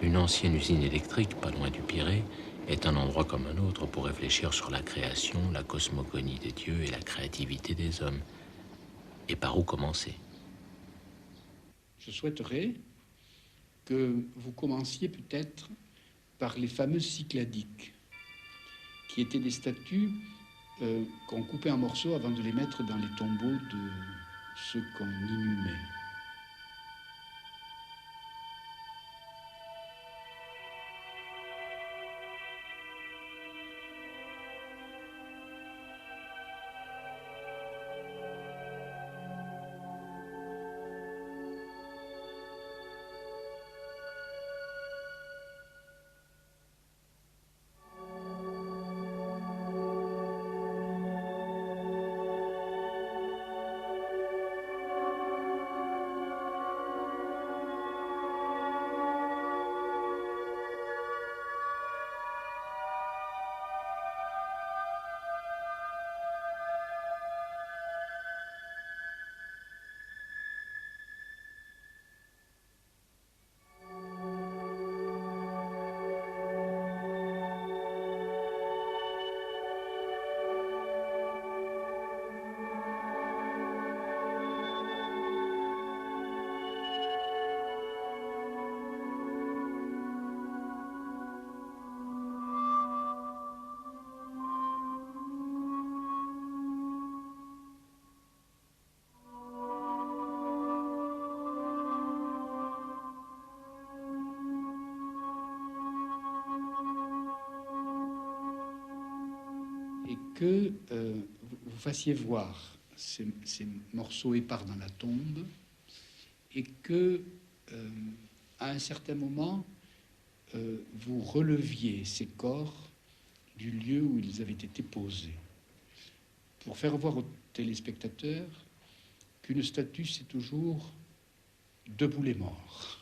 Une ancienne usine électrique, pas loin du Pirée, est un endroit comme un autre pour réfléchir sur la création, la cosmogonie des dieux et la créativité des hommes. Et par où commencer? Je souhaiterais que vous commenciez peut-être par les fameuses Cycladiques, qui étaient des statues qu'on coupait en morceaux avant de les mettre dans les tombeaux de ceux qu'on inhumait. Et que vous fassiez voir ces morceaux épars dans la tombe, et que, à un certain moment, vous releviez ces corps du lieu où ils avaient été posés, pour faire voir aux téléspectateurs qu'une statue, c'est toujours debout les morts.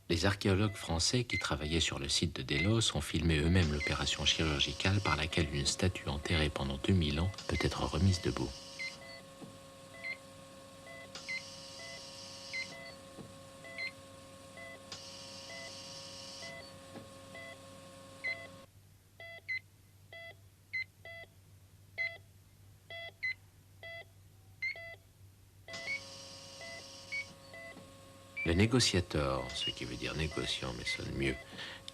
Les archéologues français qui travaillaient sur le site de Délos ont filmé eux-mêmes l'opération chirurgicale par laquelle une statue enterrée pendant 2000 ans peut être remise debout. Le négociateur, ce qui veut dire négociant mais sonne mieux,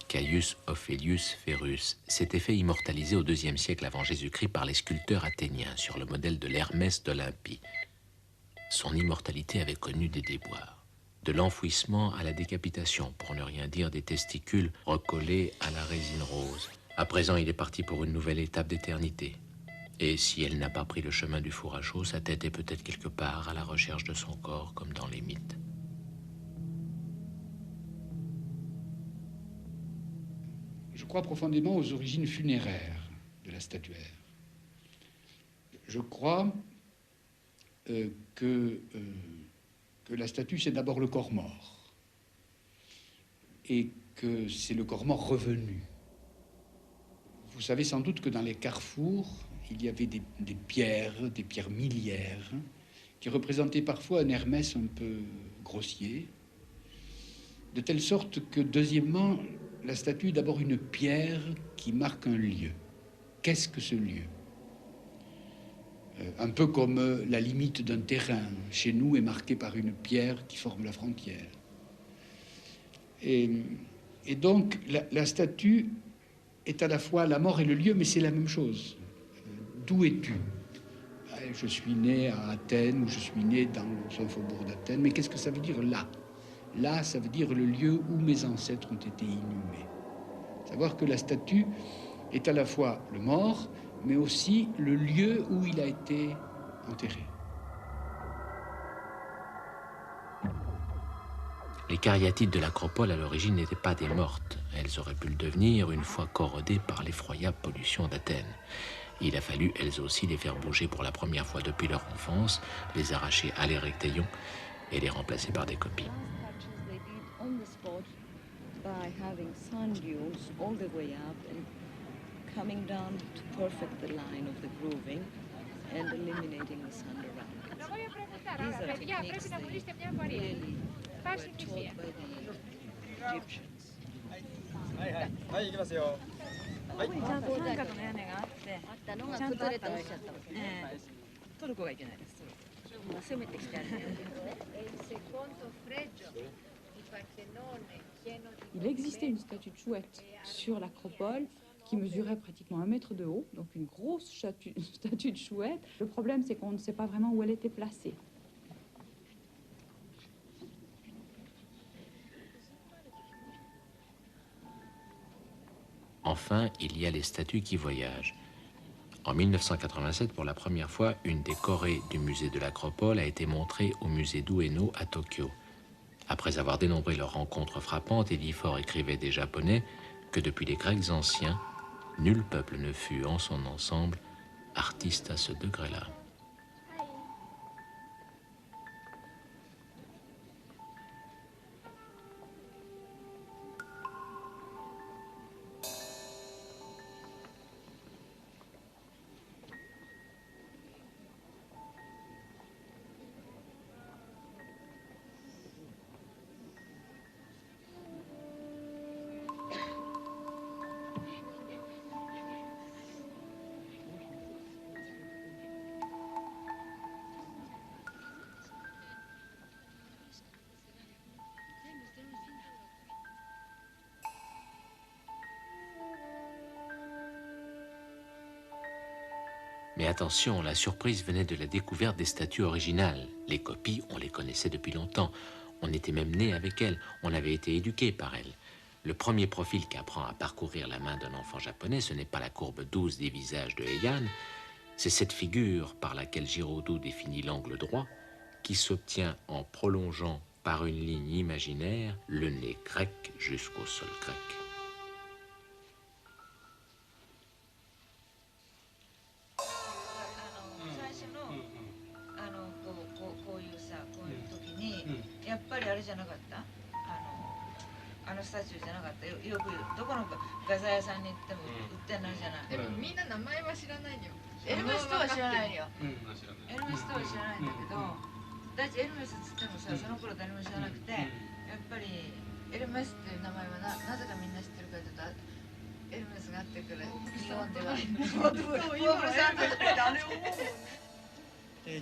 Caius Ophellius Ferrus, s'était fait immortaliser au IIe siècle avant Jésus-Christ par les sculpteurs athéniens sur le modèle de l'Hermès d'Olympie. Son immortalité avait connu des déboires. De l'enfouissement à la décapitation, pour ne rien dire des testicules recollés à la résine rose. À présent, il est parti pour une nouvelle étape d'éternité. Et si elle n'a pas pris le chemin du four à chaud, sa tête est peut-être quelque part à la recherche de son corps, comme dans les mythes. Je crois profondément aux origines funéraires de la statuaire. Je crois que la statue, c'est d'abord le corps mort, et que c'est le corps mort revenu. Vous savez sans doute que dans les carrefours, il y avait des pierres miliaires, qui représentaient parfois un Hermès un peu grossier, de telle sorte que, deuxièmement, la statue est d'abord une pierre qui marque un lieu. Qu'est-ce que ce lieu? Un peu comme la limite d'un terrain, chez nous, est marquée par une pierre qui forme la frontière. Et donc, la statue est à la fois la mort et le lieu, mais c'est la même chose. D'où es-tu? Je suis né à Athènes, ou je suis né dans un faubourg d'Athènes, mais qu'est-ce que ça veut dire là? Là, ça veut dire le lieu où mes ancêtres ont été inhumés. Savoir que la statue est à la fois le mort, mais aussi le lieu où il a été enterré. Les cariatides de l'acropole à l'origine n'étaient pas des mortes. Elles auraient pu le devenir une fois corrodées par l'effroyable pollution d'Athènes. Il a fallu, elles aussi, les faire bouger pour la première fois depuis leur enfance, les arracher à l'érectéion et les remplacer par des copies. By having sand dunes all the way up and coming down to perfect the line of the grooving, and eliminating the sand around it. These are techniques they really were taught by the Egyptians. はいはいはい行きますよ。ここにちゃんと三角の屋根があってあったのがちゃんとあ崩れったらて落ちちゃったわけね。トルコがいけないです。まあ攻めてきてあるね。 Il existait une statue de chouette sur l'acropole qui mesurait pratiquement 1 mètre de haut, donc une grosse statue de chouette. Le problème, c'est qu'on ne sait pas vraiment où elle était placée. Enfin, il y a les statues qui voyagent. En 1987, pour la première fois, une des Corées du musée de l'Acropole a été montrée au musée d'Ueno à Tokyo. Après avoir dénombré leurs rencontres frappantes, Elie Faure écrivait des Japonais que depuis les Grecs anciens, nul peuple ne fut en son ensemble artiste à ce degré-là. Mais attention, la surprise venait de la découverte des statues originales. Les copies, on les connaissait depuis longtemps. On était même né avec elles. On avait été éduqué par elles. Le premier profil qu'apprend à parcourir la main d'un enfant japonais, ce n'est pas la courbe douce des visages de Heian, c'est cette figure par laquelle Giraudoux définit l'angle droit, qui s'obtient en prolongeant par une ligne imaginaire le nez grec jusqu'au sol grec. スタチューじゃなかったよくどこの画材屋さんに行っても売ってないじゃない。でもみんな名前は知らないよ。エルメスとは知らないよ。エルメスとは知らないんだけど、だってエルメスっつってもさ、その頃誰も知らなくて、やっぱりエルメスっていう名前はなぜかみんな知ってるかというと、エルメスがあってくる日本では。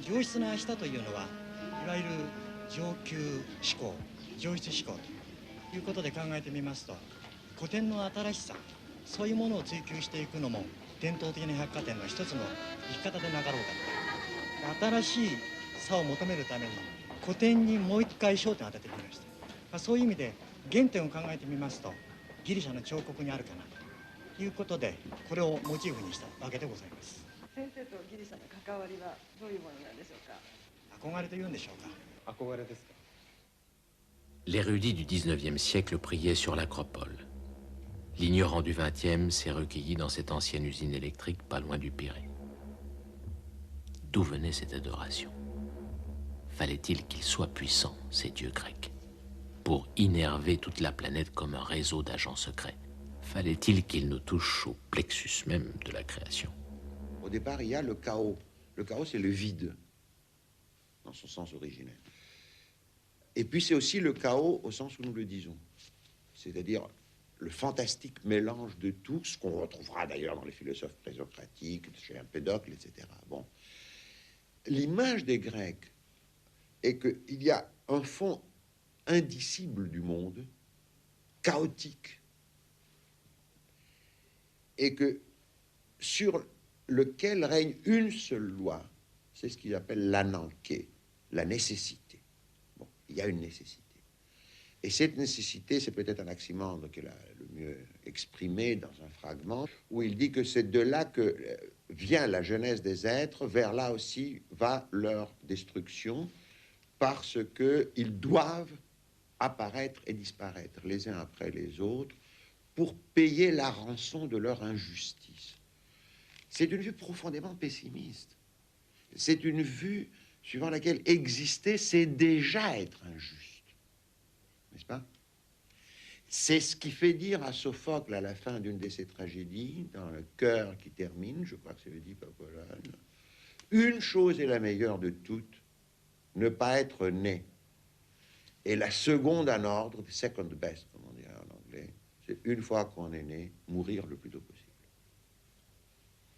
上質な舌というのは、いわゆる上級志向、上質志向ということで考えてみますと、古典の新しさ、そういうものを追求していくのも伝統的な百貨店の一つの生き方でなかろうかと。新しい差を求めるために古典にもう一回焦点を当ててみました。そういう意味で原点を考えてみますと、ギリシャの彫刻にあるかなということで、これをモチーフにしたわけでございます。先生とギリシャの関わりはどういうものなんでしょうか。憧れというんでしょうか。憧れですか。L'érudit du XIXe siècle priait sur l'acropole. L'ignorant du XXe s'est recueilli dans cette ancienne usine électrique pas loin du Pirée. D'où venait cette adoration? Fallait-il qu'ils soient puissants, ces dieux grecs, pour innerver toute la planète comme un réseau d'agents secrets? Fallait-il qu'ils nous touchent au plexus même de la création? Au départ, il y a le chaos. Le chaos, c'est le vide, dans son sens originel. Et puis c'est aussi le chaos au sens où nous le disons, c'est-à-dire le fantastique mélange de tout, ce qu'on retrouvera d'ailleurs dans les philosophes présocratiques, chez Empédocle, etc. Bon. L'image des Grecs est qu'il y a un fond indicible du monde, chaotique, et que sur lequel règne une seule loi, c'est ce qu'ils appellent l'ananké, la nécessité. Il y a une nécessité. Et cette nécessité, c'est peut-être Anaximandre qui l'a le mieux exprimé dans un fragment, où il dit que c'est de là que vient la jeunesse des êtres, vers là aussi va leur destruction, parce qu'ils doivent apparaître et disparaître les uns après les autres pour payer la rançon de leur injustice. C'est une vue profondément pessimiste. C'est une vue suivant laquelle exister, c'est déjà être injuste. N'est-ce pas? C'est ce qui fait dire à Sophocle, à la fin d'une de ses tragédies, dans le chœur qui termine, je crois que c'est l'Oedipe Apollone, Une chose est la meilleure de toutes, ne pas être né. Et la seconde en ordre, the second best, comme on dirait en anglais, c'est une fois qu'on est né, mourir le plus tôt possible.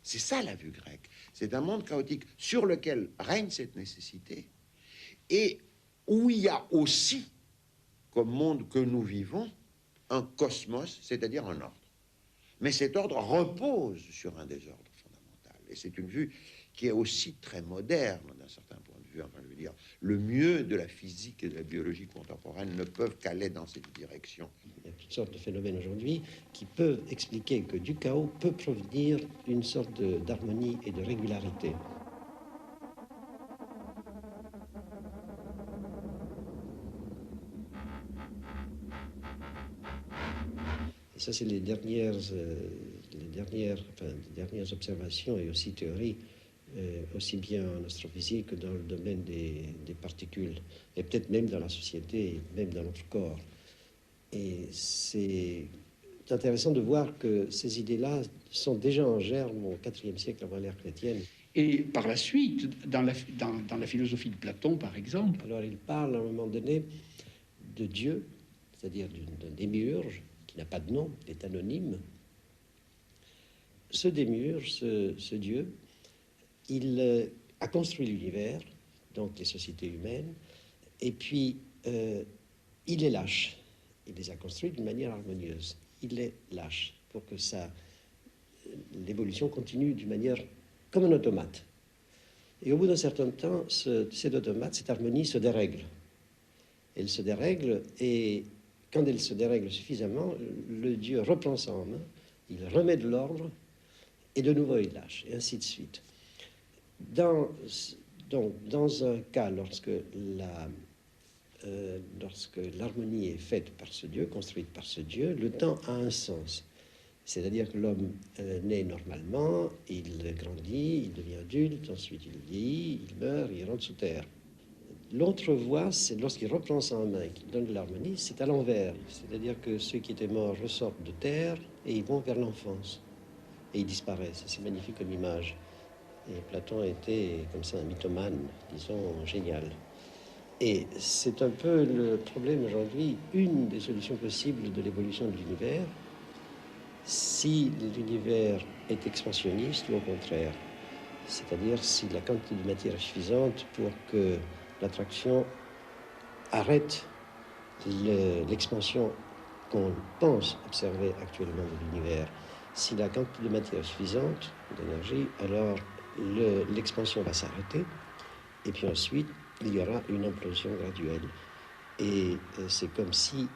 C'est ça la vue grecque. C'est un monde chaotique sur lequel règne cette nécessité et où il y a aussi, comme monde que nous vivons, un cosmos, c'est-à-dire un ordre. Mais cet ordre repose sur un désordre fondamental. Et c'est une vue qui est aussi très moderne d'un certain point de vue. Enfin, je veux dire, le mieux de la physique et de la biologie contemporaine ne peuvent qu'aller dans cette direction. Il y a toutes sortes de phénomènes aujourd'hui qui peuvent expliquer que du chaos peut provenir une sorte d'harmonie et de régularité. Et ça, c'est les dernières observations et aussi théories, aussi bien en astrophysique que dans le domaine des particules, et peut-être même dans la société, et même dans notre corps. Et c'est intéressant de voir que ces idées-là sont déjà en germe au IVe siècle avant l'ère chrétienne. Et par la suite, dans la philosophie de Platon, par exemple... Alors, il parle à un moment donné de Dieu, c'est-à-dire d'un démiurge, qui n'a pas de nom, il est anonyme. Ce démiurge, ce Dieu, il a construit l'univers, donc les sociétés humaines, et puis il les lâche. Il les a construits d'une manière harmonieuse. Il les lâche pour que l'évolution continue d'une manière comme un automate. Et au bout d'un certain temps, cet automate, cette harmonie se dérègle. Elle se dérègle, et quand elle se dérègle suffisamment, le Dieu reprend ça en main, il remet de l'ordre, et de nouveau il lâche, et ainsi de suite. Dans un cas, lorsque l'harmonie est faite par ce Dieu, construite par ce Dieu, le temps a un sens. C'est-à-dire que l'homme naît normalement, il grandit, il devient adulte, ensuite il vieillit, il meurt, il rentre sous terre. L'autre voie, c'est lorsqu'il reprend ça en main et qu'il donne de l'harmonie, c'est à l'envers. C'est-à-dire que ceux qui étaient morts ressortent de terre et ils vont vers l'enfance. Et ils disparaissent. C'est magnifique comme image. Et Platon était comme ça un mythomane, disons, génial. Et c'est un peu le problème aujourd'hui, une des solutions possibles de l'évolution de l'univers, si l'univers est expansionniste ou au contraire. C'est-à-dire si la quantité de matière est suffisante pour que l'attraction arrête l'expansion qu'on pense observer actuellement de l'univers. Si la quantité de matière est suffisante, d'énergie, alors l'expansion va s'arrêter. Et puis ensuite, il y aura une implosion graduelle. Et c'est comme si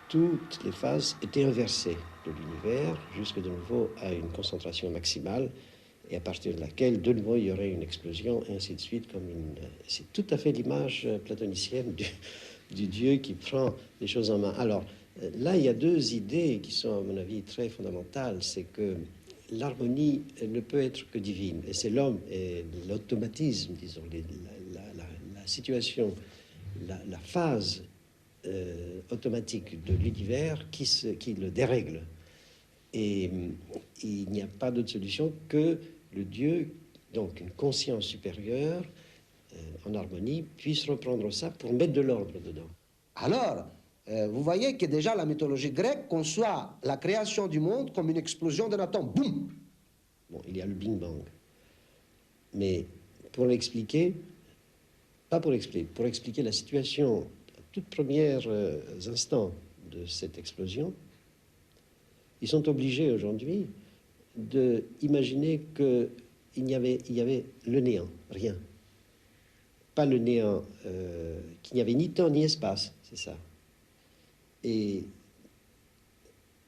toutes les phases étaient inversées de l'univers, jusque de nouveau à une concentration maximale, et à partir de laquelle, de nouveau, il y aurait une explosion, et ainsi de suite. C'est tout à fait l'image platonicienne du Dieu qui prend les choses en main. Alors, là, il y a deux idées qui sont, à mon avis, très fondamentales. C'est que l'harmonie ne peut être que divine. Et c'est l'homme et l'automatisme, disons, la situation, la phase automatique de l'univers qui le dérègle. Et il n'y a pas d'autre solution que le Dieu, donc une conscience supérieure, en harmonie, puisse reprendre ça pour mettre de l'ordre dedans. Alors, vous voyez que déjà la mythologie grecque conçoit la création du monde comme une explosion d'un atome. Boum! Bon, il y a le Big Bang. Mais pour l'expliquer, pour expliquer la situation, les tout premiers instants de cette explosion, ils sont obligés aujourd'hui d'imaginer qu'il y avait le néant, rien. Pas le néant, qu'il n'y avait ni temps ni espace, c'est ça. Et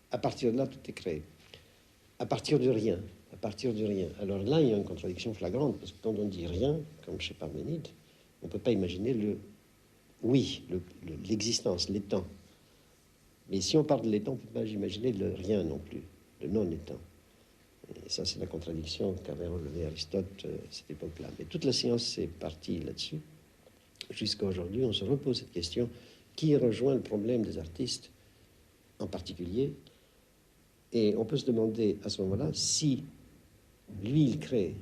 à partir de là, tout est créé. À partir de rien. Alors là, il y a une contradiction flagrante, parce que quand on dit rien, comme chez Parménide, on ne peut pas imaginer l'existence, l'étant. Mais si on parle de l'étant, on ne peut pas imaginer le rien non plus, le non-étant. Et ça, c'est la contradiction qu'avait relevée Aristote à cette époque-là. Mais toute la science est partie là-dessus. Jusqu'à aujourd'hui, on se repose cette question qui rejoint le problème des artistes en particulier. Et on peut se demander à ce moment-là si lui, il crée,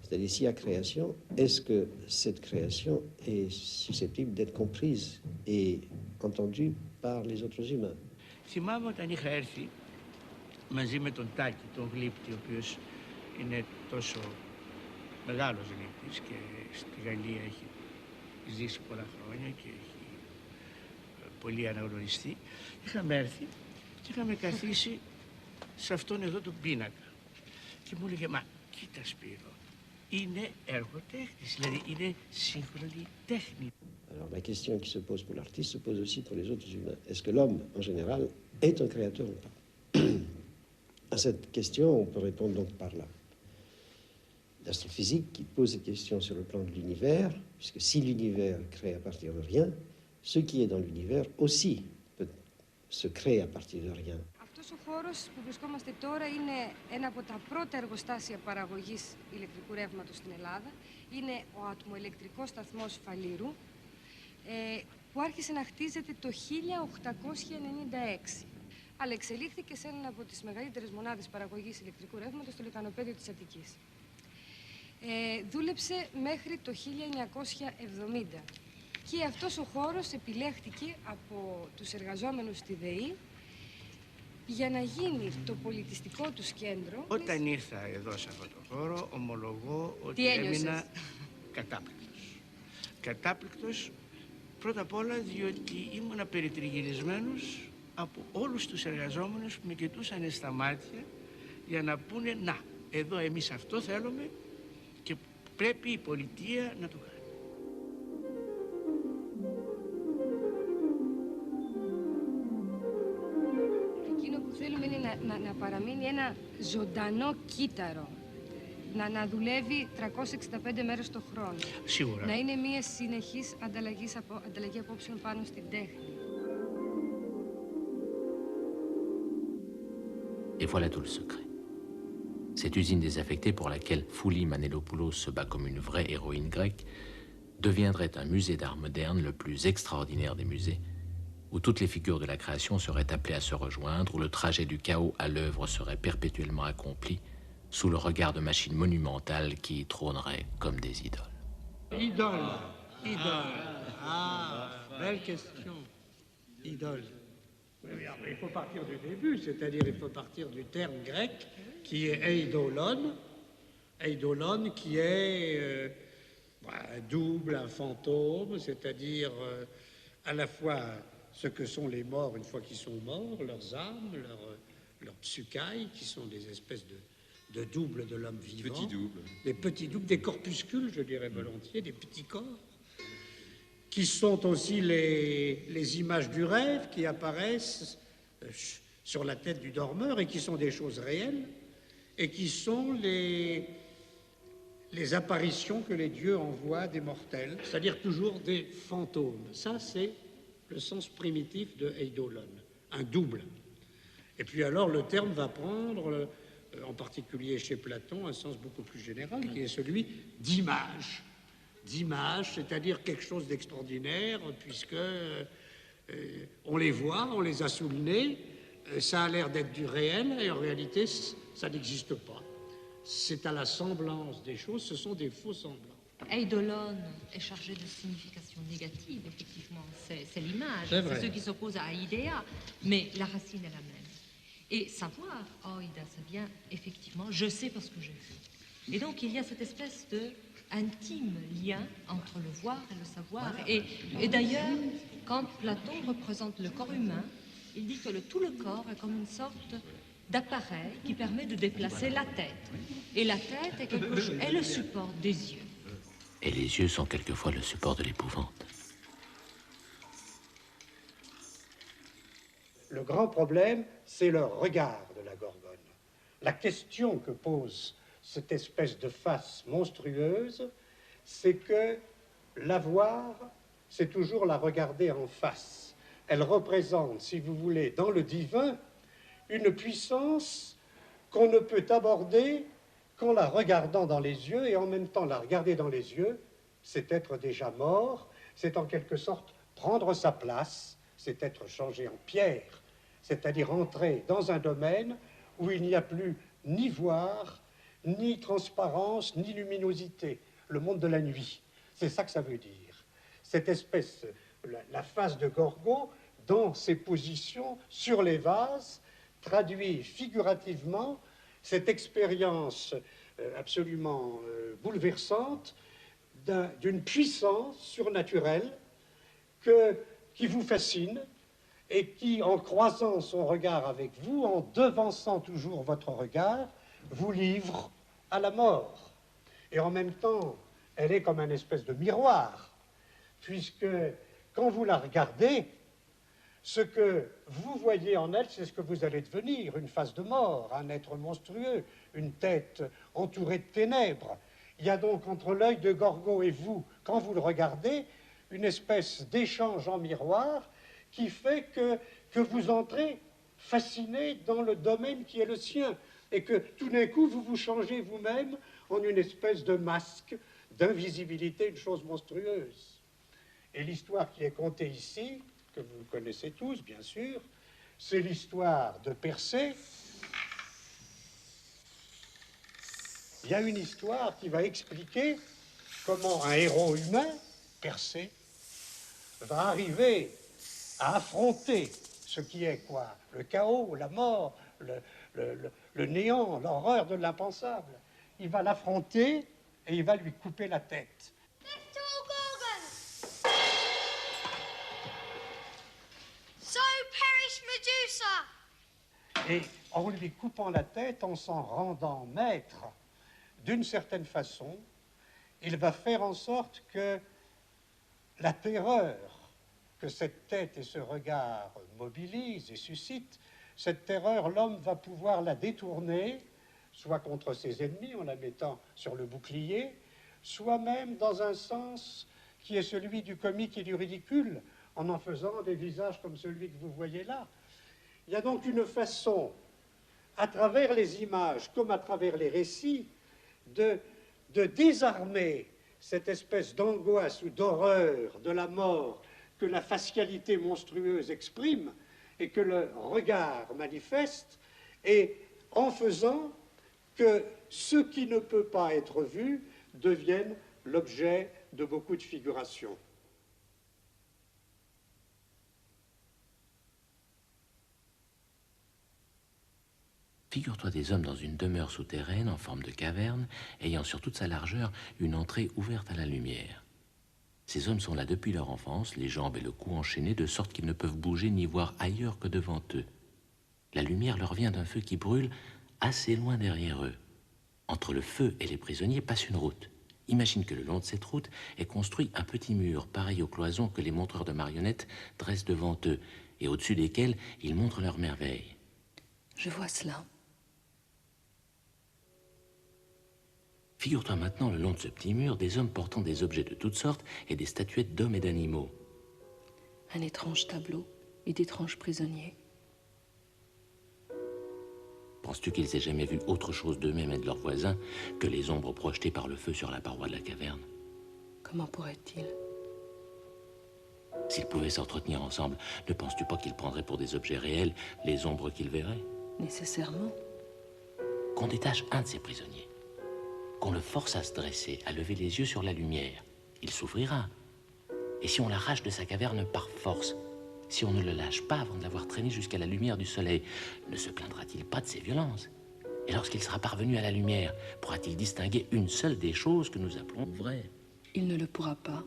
C'est-à-dire, s'il y a création, est-ce que cette création est susceptible d'être comprise et entendue par les autres humains? Θυμάμαι όταν είχα έρθει μαζί με τον Τάκη, τον γλύπτη, ο οποίος είναι τόσο μεγάλος γλύπτης και στη Γαλλία έχει ζήσει πολλά χρόνια και έχει πολύ αναγνωριστεί. Είχαμε έρθει και είχαμε καθίσει σε αυτόν εδώ τον πίνακα. Και μου έλεγε, μα κοίτα Σπύρο, είναι εργοτέχνης, δηλαδή είναι σύγχρονη τέχνη. Alors la question qui se pose pour l'artiste se pose aussi pour les autres humains. Est-ce que l'homme, en général, est un créateur ou pas? À cette question, on peut répondre donc par l'astrophysique qui pose cette question sur le plan de l'univers, puisque si l'univers crée à partir de rien, ce qui est dans l'univers aussi peut se créer à partir de rien. Αυτός ο χώρος που βρισκόμαστε τώρα είναι ένα από τα πρώτα εργοστάσια παραγωγής ηλεκτρικού ρεύματος στην Ελλάδα. Είναι ο ατμοελεκτρικός σταθμός Φαλήρου, που άρχισε να χτίζεται το 1896. Αλλά εξελίχθηκε σε ένα από τις μεγαλύτερες μονάδες παραγωγής ηλεκτρικού ρεύματος στο λεκανοπέδιο της Αττικής. Δούλεψε μέχρι το 1970. Και αυτός ο χώρος επιλέχθηκε από τους εργαζόμενους στη ΔΕΗ για να γίνει το πολιτιστικό τους κέντρο. Όταν ήρθα εδώ σε αυτό το χώρο, ομολογώ ότι έμεινα κατάπληκτος. Κατάπληκτος πρώτα απ' όλα διότι ήμουνα περιτριγυρισμένος από όλους τους εργαζόμενους που με κοιτούσαν στα μάτια για να πούνε να, εδώ εμείς αυτό θέλουμε και πρέπει η πολιτεία να το κάνει. Εκείνο που θέλουμε είναι να παραμείνει ένα ζωντανό κύτταρο. Να δουλεύει 365 μέρες το χρόνο. Σίγουρα. Να είναι μια συνεχής ανταλλαγή απόψεων πάνω στην τέχνη. Et voilà tout le secret. Cette usine désaffectée pour laquelle Fouli Manelopoulos se bat comme une vraie héroïne grecque deviendrait un musée d'art moderne le plus extraordinaire des musées, où toutes les figures de la création seraient appelées à se rejoindre, où le trajet du chaos à l'œuvre serait perpétuellement accompli, sous le regard de machines monumentales qui y trôneraient comme des idoles. Idole. Idole. Belle question. Idole. Oui, il faut partir du début, c'est-à-dire il faut partir du terme grec qui est eidolon. Eidolon qui est un double, un fantôme, c'est-à-dire à la fois ce que sont les morts une fois qu'ils sont morts, leurs âmes, leurs psykai, qui sont des espèces de doubles de l'homme vivant. Petits doubles. Des petits doubles, des corpuscules, je dirais volontiers, des petits corps, qui sont aussi les images du rêve qui apparaissent sur la tête du dormeur et qui sont des choses réelles, et qui sont les apparitions que les dieux envoient des mortels, c'est-à-dire toujours des fantômes. Ça, c'est le sens primitif de eidolon, un double. Et puis alors, le terme va prendre, en particulier chez Platon, un sens beaucoup plus général, qui est celui d'image. D'image, c'est-à-dire quelque chose d'extraordinaire, puisque on les voit, on les a sous le nez, ça a l'air d'être du réel, et en réalité, ça n'existe pas. C'est à la semblance des choses, ce sont des faux semblants. Eidolon est chargé de signification négative, effectivement, c'est l'image, c'est ce qui s'oppose à idea, mais la racine est la même. Et savoir, oida, ça vient effectivement, je sais parce que j'ai vu. Et donc il y a cette espèce de intime lien entre le voir et le savoir. Et d'ailleurs, quand Platon représente le corps humain, il dit que tout le corps est comme une sorte d'appareil qui permet de déplacer la tête. Et la tête est le support des yeux. Et les yeux sont quelquefois le support de l'épouvante. Le grand problème, c'est le regard de la Gorgone. La question que pose cette espèce de face monstrueuse, c'est que la voir, c'est toujours la regarder en face. Elle représente, si vous voulez, dans le divin, une puissance qu'on ne peut aborder qu'en la regardant dans les yeux, et en même temps la regarder dans les yeux, c'est être déjà mort, c'est en quelque sorte prendre sa place, c'est être changé en pierre, c'est-à-dire entrer dans un domaine où il n'y a plus ni voir, ni transparence, ni luminosité, le monde de la nuit. C'est ça que ça veut dire. Cette espèce, la face de Gorgo, dans ses positions sur les vases, traduit figurativement cette expérience absolument bouleversante d'une puissance surnaturelle qui vous fascine et qui, en croisant son regard avec vous, en devançant toujours votre regard, vous livre à la mort. Et en même temps, elle est comme une espèce de miroir, puisque quand vous la regardez, ce que vous voyez en elle, c'est ce que vous allez devenir, une face de mort, un être monstrueux, une tête entourée de ténèbres. Il y a donc entre l'œil de Gorgo et vous, quand vous le regardez, une espèce d'échange en miroir qui fait que vous entrez fasciné dans le domaine qui est le sien et que tout d'un coup, vous vous changez vous-même en une espèce de masque d'invisibilité, une chose monstrueuse. Et l'histoire qui est contée ici, que vous connaissez tous, bien sûr, c'est l'histoire de Persée. Il y a une histoire qui va expliquer comment un héros humain, Persée, va arriver à affronter ce qui est quoi? Le chaos, la mort, le néant, l'horreur de l'impensable. Il va l'affronter et il va lui couper la tête. So perish Medusa! Et en lui coupant la tête, en s'en rendant maître, d'une certaine façon, il va faire en sorte que la terreur que cette tête et ce regard mobilisent et suscitent, cette terreur, l'homme va pouvoir la détourner, soit contre ses ennemis en la mettant sur le bouclier, soit même dans un sens qui est celui du comique et du ridicule, en faisant des visages comme celui que vous voyez là. Il y a donc une façon, à travers les images comme à travers les récits, de désarmer cette espèce d'angoisse ou d'horreur de la mort que la facialité monstrueuse exprime et que le regard manifeste, et en faisant que ce qui ne peut pas être vu devienne l'objet de beaucoup de figurations. Figure-toi des hommes dans une demeure souterraine en forme de caverne, ayant sur toute sa largeur une entrée ouverte à la lumière. Ces hommes sont là depuis leur enfance, les jambes et le cou enchaînés, de sorte qu'ils ne peuvent bouger ni voir ailleurs que devant eux. La lumière leur vient d'un feu qui brûle assez loin derrière eux. Entre le feu et les prisonniers passe une route. Imagine que le long de cette route est construit un petit mur, pareil aux cloisons que les montreurs de marionnettes dressent devant eux, et au-dessus desquels ils montrent leurs merveilles. Je vois cela. Figure-toi maintenant le long de ce petit mur des hommes portant des objets de toutes sortes et des statuettes d'hommes et d'animaux. Un étrange tableau et d'étranges prisonniers. Penses-tu qu'ils aient jamais vu autre chose d'eux-mêmes et de leurs voisins que les ombres projetées par le feu sur la paroi de la caverne? Comment pourraient-ils? S'ils pouvaient s'entretenir ensemble, ne penses-tu pas qu'ils prendraient pour des objets réels les ombres qu'ils verraient? Nécessairement. Qu'on détache un de ces prisonniers, qu'on le force à se dresser, à lever les yeux sur la lumière, il s'ouvrira. Et si on l'arrache de sa caverne par force, si on ne le lâche pas avant de l'avoir traîné jusqu'à la lumière du soleil, ne se plaindra-t-il pas de ses violences? Et lorsqu'il sera parvenu à la lumière, pourra-t-il distinguer une seule des choses que nous appelons vraies? Il ne le pourra pas.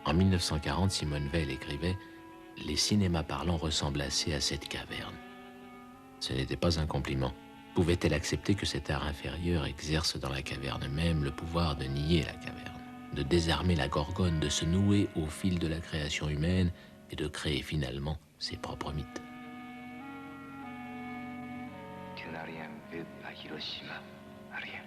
En 1940, Simone Weil écrivait « Les cinémas parlants ressemblent assez à cette caverne ». Ce n'était pas un compliment. Pouvait-elle accepter que cet art inférieur exerce dans la caverne même le pouvoir de nier la caverne, de désarmer la gorgone, de se nouer au fil de la création humaine et de créer finalement ses propres mythes? Tu n'as rien vu à Hiroshima, rien.